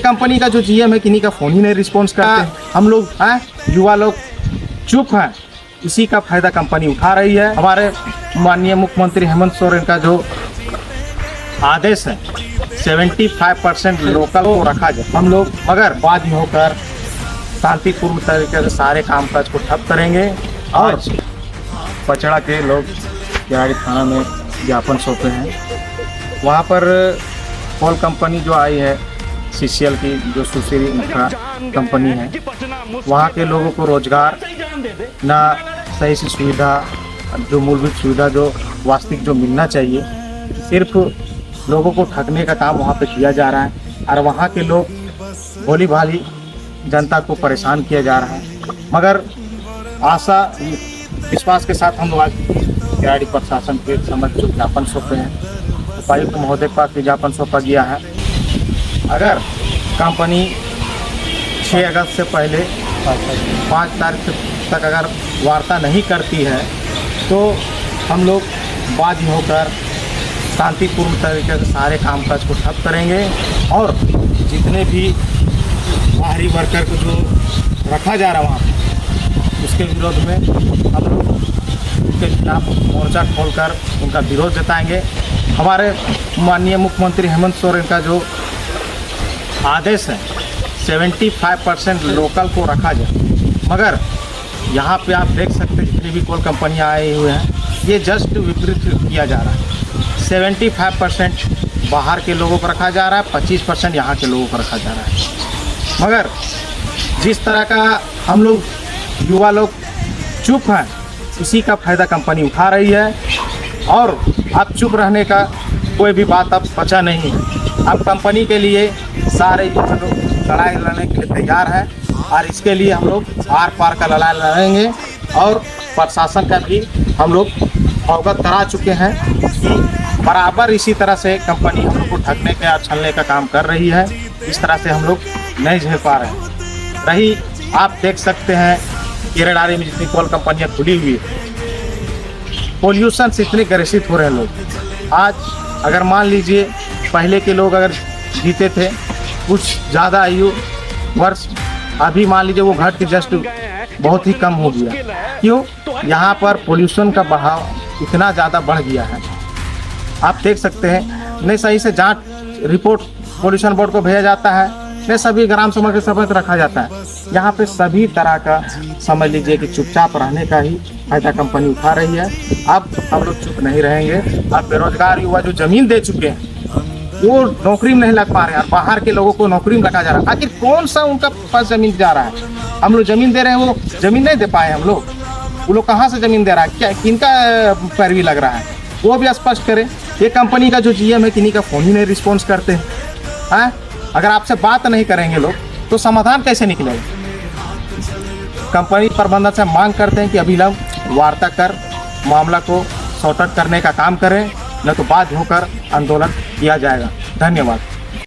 Company का जो GM है किन्हीं का फ़ोन ही नहीं रिस्पॉन्स करते। हम लोग युवा लोग चुप हैं, इसी का फायदा कंपनी उठा रही है। हमारे माननीय मुख्यमंत्री हेमंत सोरेन का जो आदेश है 75% लोकल को रखा जाए, हम लोग मगर बाध्य होकर शांतिपूर्ण तरीके से सारे कामकाज को ठप करेंगे। और पचड़ा के लोग किराड़ी थाना में ज्ञापन सौंपे हैं। वहाँ पर कोल कंपनी जो आई है CCL की, जो सुशील इंफ्रा कंपनी है, वहाँ के लोगों को रोजगार ना सही से सुविधा, जो मूलभूत सुविधा जो वास्तविक जो मिलना चाहिए, सिर्फ लोगों को ठगने का काम वहाँ पे किया जा रहा है। और वहाँ के लोग भोली भाली जनता को परेशान किया जा रहा है। मगर आशा विश्वास के साथ हम लोग आज किराड़ी प्रशासन के समक्ष ज्ञापन सौंपे हैं। उपायुक्त महोदय के पास ज्ञापन सौंपा गया है। अगर कंपनी 6 अगस्त से पहले 5 तारीख तक अगर वार्ता नहीं करती है तो हम लोग बाध्य होकर शांतिपूर्ण तरीके से सारे कामकाज को ठप करेंगे। और जितने भी बाहरी वर्कर को जो रखा जा रहा है वहाँ पर, उसके विरोध में हम लोग उसके खिलाफ मोर्चा खोलकर उनका विरोध जताएंगे। हमारे माननीय मुख्यमंत्री हेमंत सोरेन का जो आदेश है 75% लोकल को रखा जाए, मगर यहाँ पे आप देख सकते हैं जितनी भी कोल कंपनियाँ आए हुए हैं, ये जस्ट विपरीत किया जा रहा है। 75% बाहर के लोगों को रखा जा रहा है, 25% यहाँ के लोगों को रखा जा रहा है। मगर जिस तरह का हम लोग युवा लोग चुप हैं, इसी का फायदा कंपनी उठा रही है। और अब चुप रहने का कोई भी बात अब बचा नहीं है। अब कंपनी के लिए सारे युवा लोग लड़ाई लड़ने के लिए तैयार हैं और इसके लिए हम लोग आर पार का लड़ाई लड़ेंगे। और प्रशासन का भी हम लोग अवगत करा चुके हैं कि बराबर इसी तरह से कंपनी हम लोग को ठगने का और छलने का काम कर रही है। इस तरह से हम लोग नहीं झेल पा रहे हैं। रही आप देख सकते हैं केरेडारी में जितनी कोल कंपनियां खुली हुई है, पोल्यूशन से इतने ग्रसित हो रहे हैं लोग। आज अगर मान लीजिए पहले के लोग अगर जीते थे कुछ ज़्यादा आयु वर्ष, अभी मान लीजिए वो घट के जस्ट बहुत ही कम हो गया। क्यों? यहाँ पर पोल्यूशन का बहाव इतना ज़्यादा बढ़ गया है। आप देख सकते हैं नहीं सही से जांच रिपोर्ट पोल्यूशन बोर्ड को भेजा जाता है, नहीं सभी ग्राम सभा के सभा रखा जाता है। यहाँ पे सभी तरह का समझ लीजिए कि चुपचाप रहने का ही फायदा कंपनी उठा रही है। अब हम लोग चुप नहीं रहेंगे। अब बेरोजगार युवा जो जमीन दे चुके हैं वो नौकरी में नहीं लग पा रहे हैं और बाहर के लोगों को नौकरी में रखा जा रहा है। आखिर कौन सा उनका पास जमीन जा रहा है? हम लोग जमीन दे रहे हैं, वो जमीन नहीं दे पाए हम लोग। वो लोग कहाँ से जमीन दे रहा है? क्या किनका पैरवी लग रहा है? वो भी स्पष्ट करें। ये कंपनी का जो जीएम है किन्हीं का फ़ोन ही नहीं रिस्पॉन्स करते हैं। अगर आपसे बात नहीं करेंगे लोग तो समाधान कैसे निकलेगा? कंपनी प्रबंधन से मांग करते हैं कि अविलंब वार्ता कर मामला को सॉर्ट आउट करने का काम करें, न तो बाध्य होकर आंदोलन किया जाएगा। धन्यवाद।